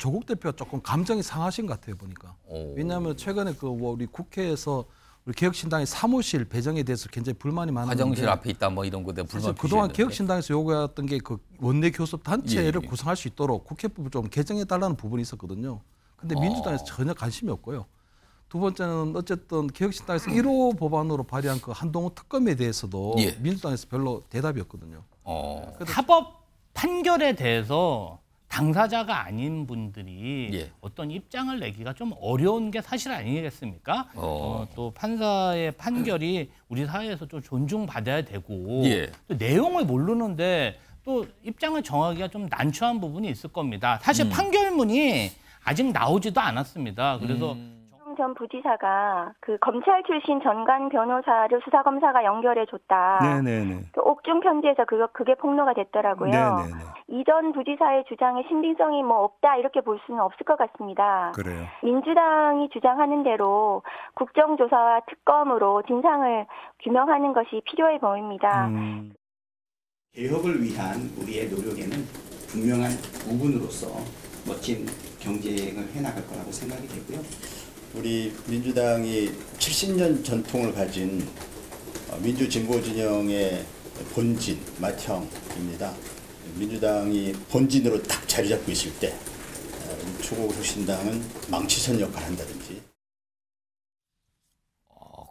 조국 대표가 조금 감정이 상하신 것 같아요 보니까. 왜냐하면 최근에 우리 국회에서 우리 개혁신당의 사무실 배정에 대해서 굉장히 불만이 많았는데 화장실 앞에 있다 뭐 이런 거에 불만 그동안 개혁신당에서 요구했던 게 그 원내 교섭 단체를 구성할 수 있도록 국회법을 좀 개정해 달라는 부분이 있었거든요. 근데 민주당에서 전혀 관심이 없고요. 두 번째는 어쨌든 개혁신당에서 1호 법안으로 발의한 그 한동훈 특검에 대해서도 민주당에서 별로 대답이 없거든요. 사법 판결에 대해서 당사자가 아닌 분들이 어떤 입장을 내기가 좀 어려운 게 사실 아니겠습니까? 또 판사의 판결이 우리 사회에서 좀 존중받아야 되고 또 내용을 모르는데 또 입장을 정하기가 좀 난처한 부분이 있을 겁니다. 사실 판결문이 아직 나오지도 않았습니다. 그래서 전 부지사가 그 검찰 출신 전관 변호사를 수사검사가 연결해줬다. 네네네. 그 옥중 편지에서 그게 폭로가 됐더라고요. 네네네. 이전 부지사의 주장에 신빙성이 뭐 없다 이렇게 볼 수는 없을 것 같습니다. 그래요. 민주당이 주장하는 대로 국정조사와 특검으로 진상을 규명하는 것이 필요해 보입니다. 개혁을 위한 우리의 노력에는 분명한 부분으로서 멋진 경쟁을 해나갈 거라고 생각이 되고요. 우리 민주당이 70년 전통을 가진 민주진보진영의 본진, 맏형입니다. 민주당이 본진으로 딱 자리 잡고 있을 때 조국 혁신당은 망치선 역할을 한다든지.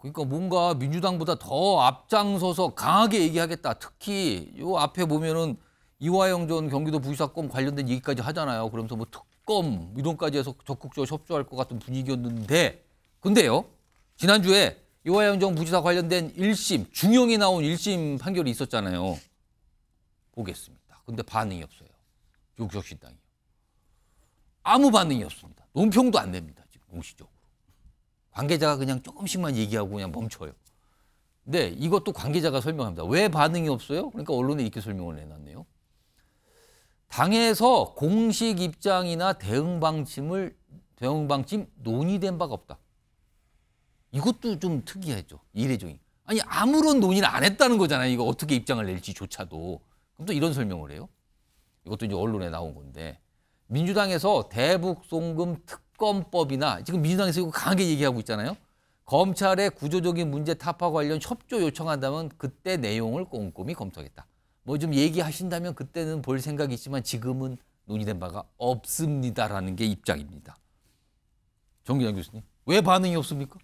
그러니까 뭔가 민주당보다 더 앞장서서 강하게 얘기하겠다. 특히 요 앞에 보면은 이화영 전 경기도 부지사건 관련된 얘기까지 하잖아요. 그러면서 뭐 특검 이런까지 해서 적극적으로 협조할 것 같은 분위기였는데, 근데요 지난주에 이화영 전 부지사 관련된 1심 중형이 나온 1심 판결이 있었잖아요. 보겠습니다. 근데 반응이 없어요. 조국혁신당이 아무 반응이 없습니다. 논평도 안 냅니다. 지금 공식적으로 관계자가 그냥 조금씩만 얘기하고 그냥 멈춰요. 근데 이것도 관계자가 설명합니다. 왜 반응이 없어요? 그러니까 언론에 이렇게 설명을 내놨네요. 당에서 공식 입장이나 대응 방침 논의된 바가 없다. 이것도 좀 특이하죠. 이례적인. 아니 아무런 논의를 안 했다는 거잖아요. 이거 어떻게 입장을 낼지조차도. 그럼 또 이런 설명을 해요. 이것도 이제 언론에 나온 건데, 민주당에서 대북송금 특검법이나 지금 민주당에서 이거 강하게 얘기하고 있잖아요. 검찰의 구조적인 문제 타파 관련 협조 요청한다면 그때 내용을 꼼꼼히 검토하겠다. 뭐 좀 얘기하신다면 그때는 볼 생각이 있지만 지금은 논의된 바가 없습니다라는 게 입장입니다. 정기장 교수님, 왜 반응이 없습니까?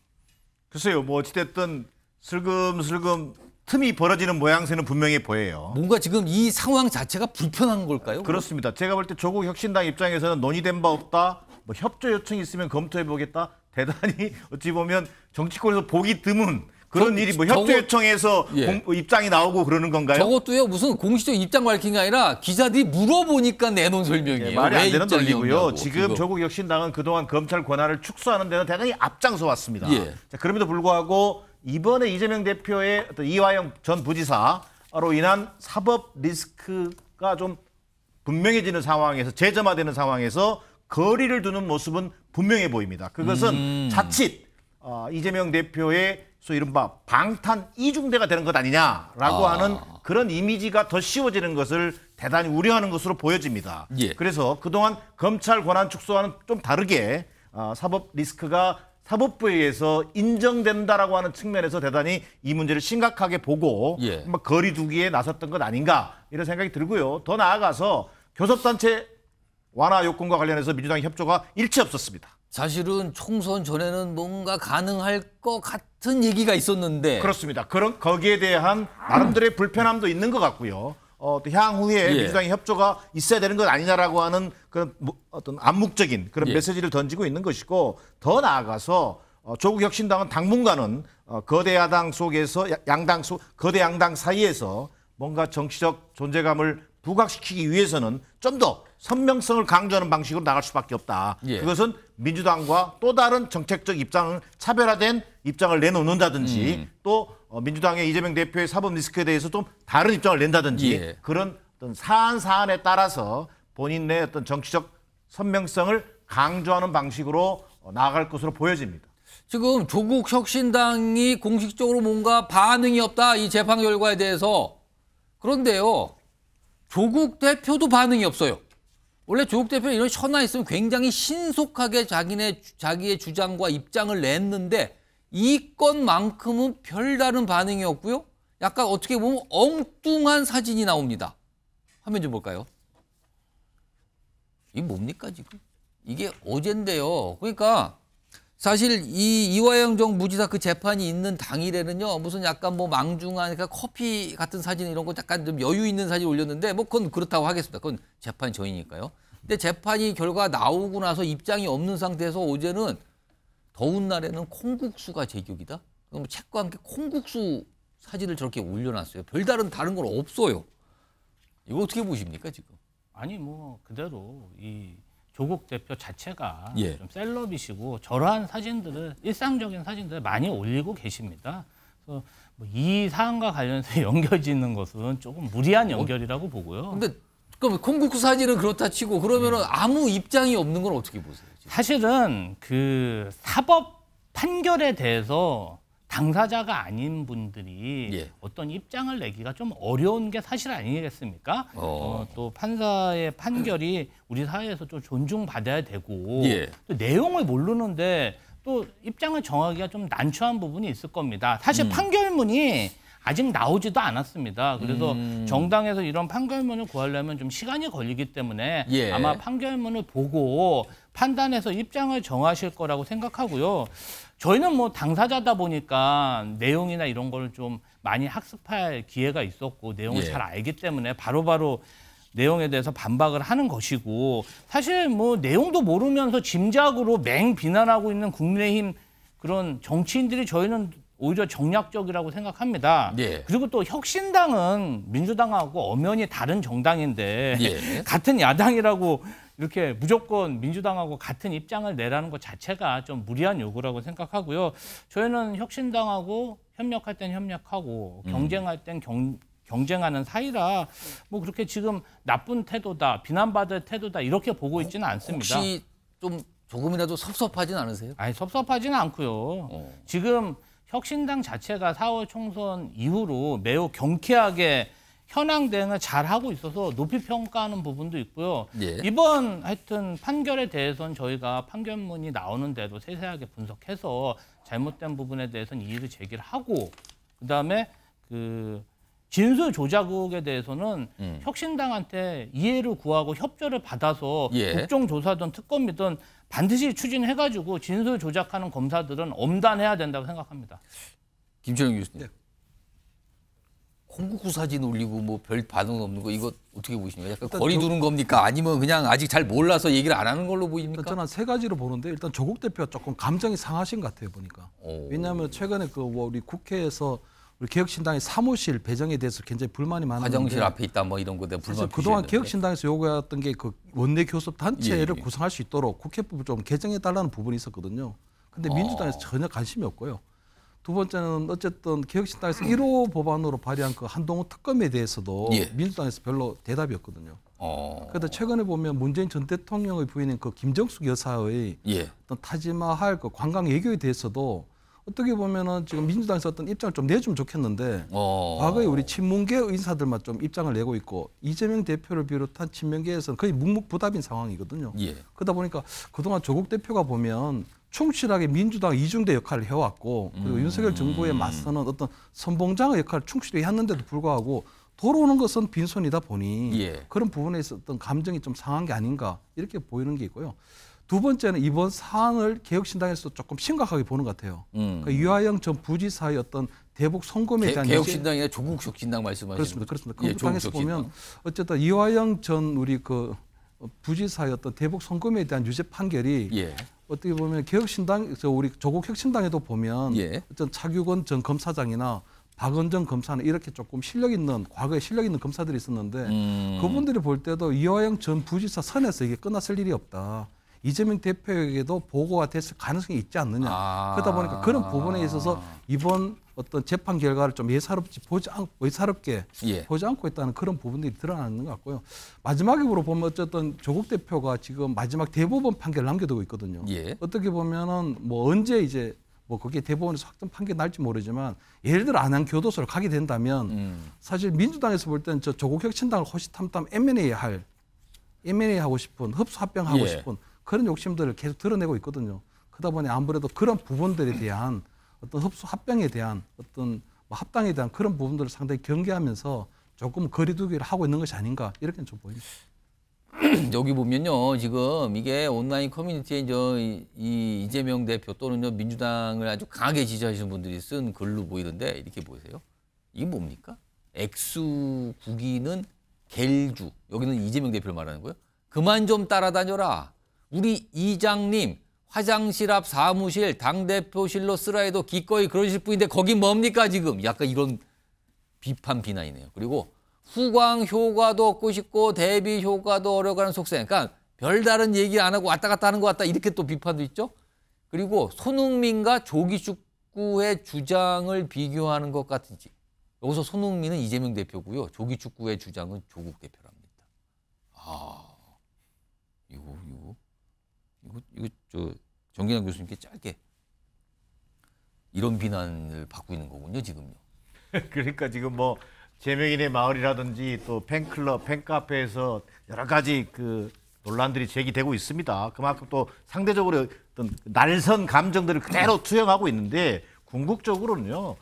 글쎄요, 뭐 어찌됐든 슬금슬금 틈이 벌어지는 모양새는 분명히 보여요. 뭔가 지금 이 상황 자체가 불편한 걸까요? 그렇습니다. 제가 볼 때 조국 혁신당 입장에서는 논의된 바 없다, 뭐 협조 요청이 있으면 검토해보겠다. 대단히 어찌 보면 정치권에서 보기 드문 그런 일이 뭐 협조 요청에서 입장이 나오고 그러는 건가요? 저것도요 무슨 공식적 입장 밝힌 게 아니라 기자들이 물어보니까 내놓은 설명이에요. 말이 안 되는 논리고요. 지금 조국 혁신당은 그동안 검찰 권한을 축소하는 데는 대단히 앞장서 왔습니다. 자, 그럼에도 불구하고 이번에 이재명 대표의 어떤 이화영 전 부지사로 인한 사법 리스크가 좀 분명해지는 상황에서, 재점화되는 상황에서 거리를 두는 모습은 분명해 보입니다. 그것은 자칫 이재명 대표의 소위 이른바 방탄 이중대가 되는 것 아니냐라고 하는 그런 이미지가 더 씌워지는 것을 대단히 우려하는 것으로 보여집니다. 그래서 그동안 검찰 권한 축소와는 좀 다르게 사법 리스크가 사법부에 의해서 인정된다라고 하는 측면에서 대단히 이 문제를 심각하게 보고 거리 두기에 나섰던 것 아닌가 이런 생각이 들고요. 더 나아가서 교섭단체 완화 요건과 관련해서 민주당 협조가 일치 없었습니다. 사실은 총선 전에는 뭔가 가능할 것 같은 얘기가 있었는데. 그렇습니다. 거기에 대한 나름대로의 불편함도 있는 것 같고요. 또 향후에 민주당의 협조가 있어야 되는 것 아니냐라고 하는 그런 어떤 암묵적인 그런 메시지를 던지고 있는 것이고, 더 나아가서 조국 혁신당은 당분간은 거대 야당 속에서 거대 양당 사이에서 뭔가 정치적 존재감을 부각시키기 위해서는 좀 더 선명성을 강조하는 방식으로 나갈 수밖에 없다. 그것은 민주당과 또 다른 정책적 입장을 차별화된 입장을 내놓는다든지 또 민주당의 이재명 대표의 사법 리스크에 대해서 좀 다른 입장을 낸다든지 그런 어떤 사안에 따라서 본인의 어떤 정치적 선명성을 강조하는 방식으로 나아갈 것으로 보여집니다. 지금 조국 혁신당이 공식적으로 뭔가 반응이 없다, 이 재판 결과에 대해서. 그런데요, 조국 대표도 반응이 없어요. 원래 조국 대표 이런 현안 있으면 굉장히 신속하게 자기의 주장과 입장을 냈는데 이 건만큼은 별다른 반응이 없고요. 약간 어떻게 보면 엉뚱한 사진이 나옵니다. 화면 좀 볼까요? 이게 뭡니까 지금? 이게 어젠데요. 그러니까 사실 이 이화영 전 부지사 그 재판이 있는 당일에는요. 무슨 약간 뭐 망중한 그러니까 커피 같은 사진 이런 거 약간 좀 여유 있는 사진 올렸는데 뭐 그건 그렇다고 하겠습니다. 그건 재판 전이니까요. 근데 재판이 결과 나오고 나서 입장이 없는 상태에서 어제는 더운 날에는 콩국수가 제격이다. 그럼 책과 함께 콩국수 사진을 저렇게 올려놨어요. 별다른 다른 건 없어요. 이거 어떻게 보십니까 지금? 아니 뭐 그대로 이 조국 대표 자체가 예. 좀 셀럽이시고 저러한 사진들을 일상적인 사진들을 많이 올리고 계십니다. 그래서 뭐 이 사안과 관련해서 연결짓는 것은 조금 무리한 연결이라고 보고요. 근데 그럼 콩국수 사진은 그렇다 치고 그러면은 아무 입장이 없는 건 어떻게 보세요? 지금? 사실은 그 사법 판결에 대해서 당사자가 아닌 분들이 예. 어떤 입장을 내기가 좀 어려운 게 사실 아니겠습니까? 또 판사의 판결이 우리 사회에서 좀 존중받아야 되고 예. 또 내용을 모르는데 또 입장을 정하기가 좀 난처한 부분이 있을 겁니다. 사실 판결문이 아직 나오지도 않았습니다. 그래서 정당에서 이런 판결문을 구하려면 좀 시간이 걸리기 때문에 예. 아마 판결문을 보고 판단해서 입장을 정하실 거라고 생각하고요. 저희는 뭐 당사자다 보니까 내용이나 이런 걸 좀 많이 학습할 기회가 있었고 내용을 예. 잘 알기 때문에 바로바로 내용에 대해서 반박을 하는 것이고 사실 뭐 내용도 모르면서 짐작으로 맹 비난하고 있는 국민의힘 그런 정치인들이 저희는 오히려 정략적이라고 생각합니다. 예. 그리고 또 혁신당은 민주당하고 엄연히 다른 정당인데 예. 같은 야당이라고 이렇게 무조건 민주당하고 같은 입장을 내라는 것 자체가 좀 무리한 요구라고 생각하고요. 저희는 혁신당하고 협력할 땐 협력하고 경쟁할 땐 경쟁하는 사이라 뭐 그렇게 지금 나쁜 태도다, 비난받을 태도다 이렇게 보고 있지는 않습니다. 혹시 좀 조금이라도 섭섭하진 않으세요? 아니 섭섭하지는 않고요. 지금 혁신당 자체가 4월 총선 이후로 매우 경쾌하게 현황 대응을 잘 하고 있어서 높이 평가하는 부분도 있고요. 예. 이번 하여튼 판결에 대해서는 저희가 판결문이 나오는 대로 세세하게 분석해서 잘못된 부분에 대해서는 이의를 제기를 하고 그다음에 그 진술 조작에 대해서는 혁신당한테 이해를 구하고 협조를 받아서 예. 국정조사든 특검이든 반드시 추진해가지고 진술 조작하는 검사들은 엄단해야 된다고 생각합니다. 김철영 교수님. 네. 콩국수 사진 올리고 뭐 별 반응 없는 거 이거 어떻게 보십니까? 약간 거리 두는 겁니까? 아니면 그냥 아직 잘 몰라서 얘기를 안 하는 걸로 보입니까? 저는 세 가지로 보는데 일단 조국 대표가 조금 감정이 상하신 것 같아요 보니까. 왜냐하면 최근에 그 우리 국회에서 우리 개혁신당의 사무실 배정에 대해서 굉장히 불만이 많았는데 화장실 앞에 있다 뭐 이런 거에 불만 그동안 표시했는데. 개혁신당에서 요구했던 게 그 원내 교섭 단체를 예. 구성할 수 있도록 국회법을 좀 개정해 달라는 부분이 있었거든요. 근데 민주당에서 전혀 관심이 없고요. 두 번째는 어쨌든 개혁신당에서 1호 법안으로 발의한 그 한동훈 특검에 대해서도 예. 민주당에서 별로 대답이 없거든요. 그런데 최근에 보면 문재인 전 대통령의 부인인 그 김정숙 여사의 예. 어떤 타지마할 그 관광 외교에 대해서도 어떻게 보면은 지금 민주당에서 어떤 입장을 좀 내주면 좋겠는데 과거에 우리 친문계 인사들만 좀 입장을 내고 있고 이재명 대표를 비롯한 친명계에서는 거의 묵묵부답인 상황이거든요. 예. 그러다 보니까 그동안 조국 대표가 보면 충실하게 민주당 이중대 역할을 해왔고 그리고 윤석열 정부에 맞서는 어떤 선봉장의 역할을 충실히 했는데도 불구하고 돌아오는 것은 빈손이다 보니 예. 그런 부분에 있어 어떤 감정이 좀 상한 게 아닌가 이렇게 보이는 게 있고요. 두 번째는 이번 사안을 개혁신당에서 조금 심각하게 보는 것 같아요. 그러니까 유하영 전 부지사의 어떤 대북 송금에 대한 개혁신당이나 조국 혁신당 말씀하시는 그렇습니다. 예, 민주당에서 보면 어쨌든 이화영 전 우리 그 부지사의 어떤 대북 송금에 대한 유죄 판결이 예. 어떻게 보면 개혁신당, 우리 조국 혁신당에도 보면 예. 어떤 차규건 전 검사장이나 박은정 검사는 이렇게 조금 실력 있는 과거에 실력 있는 검사들이 있었는데 그분들이 볼 때도 이화영 전 부지사 선에서 이게 끝났을 일이 없다. 이재명 대표에게도 보고가 됐을 가능성이 있지 않느냐. 그러다 보니까 그런 부분에 있어서 이번 어떤 재판 결과를 좀 예사롭게 보지 않고 있다는 그런 부분들이 드러나는 것 같고요. 마지막으로 보면 어쨌든 조국 대표가 지금 마지막 대법원 판결을 남겨두고 있거든요. 예. 어떻게 보면은 뭐 언제 이제 뭐 그게 대법원에서 확정 판결 날지 모르지만 예를 들어 안양교도소를 가게 된다면 사실 민주당에서 볼 때는 저 조국 혁신당을 호시탐탐 M&A 할 M&A 하고 싶은 흡수 합병하고 예. 싶은 그런 욕심들을 계속 드러내고 있거든요. 그러다 보니 아무래도 그런 부분들에 대한 어떤 흡수 합병에 대한 어떤 뭐 합당에 대한 그런 부분들을 상당히 경계하면서 조금 거리두기를 하고 있는 것이 아닌가 이렇게 좀 보입니다. 여기 보면요, 지금 이게 온라인 커뮤니티에 이 이재명 대표 또는 민주당을 아주 강하게 지지하시는 분들이 쓴 글로 보이는데 이렇게 보이세요? 이게 뭡니까? 액수 국기는 겔주, 여기는 이재명 대표를 말하는 거예요. 그만 좀 따라다녀라. 우리 이장님 화장실 앞 사무실 당대표실로 쓰라 해도 기꺼이 그러실 뿐인데 거긴 뭡니까 지금? 약간 이런 비판 비난이네요. 그리고 후광 효과도 얻고 싶고 대비 효과도 어려가는 속셈. 그러니까 별다른 얘기 안 하고 왔다 갔다 하는 것 같다. 이렇게 또 비판도 있죠. 그리고 손흥민과 조기축구의 주장을 비교하는 것 같은지. 여기서 손흥민은 이재명 대표고요. 조기축구의 주장은 조국 대표랍니다. 아, 이거 저 정기남 교수님께 짧게 이런 비난을 받고 있는 거군요, 지금요. 그러니까 지금 뭐 제명인의 마을이라든지 또 팬클럽, 팬카페에서 여러 가지 그 논란들이 제기되고 있습니다. 그만큼 또 상대적으로 어떤 날선 감정들을 그대로 투영하고 있는데 궁극적으로는요.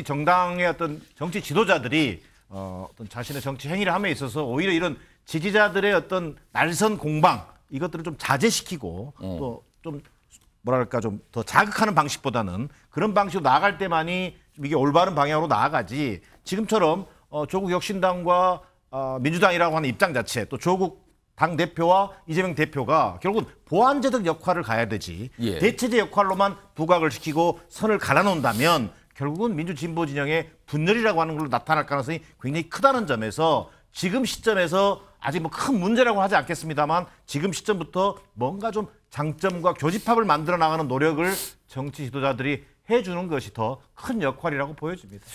정당의 어떤 정치 지도자들이 어떤 자신의 정치 행위를 함에 있어서 오히려 이런 지지자들의 어떤 날선 공방 이것들을 좀 자제시키고 또 좀 뭐랄까 좀 더 자극하는 방식보다는 그런 방식으로 나아갈 때만이 좀 이게 올바른 방향으로 나아가지 지금처럼 조국 혁신당과 민주당이라고 하는 입장 자체 또 조국 당 대표와 이재명 대표가 결국은 보완제적 역할을 가야 되지 예. 대체제 역할로만 부각을 시키고 선을 갈아놓는다면 결국은 민주진보 진영의 분열이라고 하는 걸로 나타날 가능성이 굉장히 크다는 점에서 지금 시점에서 아직 뭐 큰 문제라고 하지 않겠습니다만 지금 시점부터 뭔가 좀 장점과 교집합을 만들어 나가는 노력을 정치 지도자들이 해주는 것이 더 큰 역할이라고 보여집니다.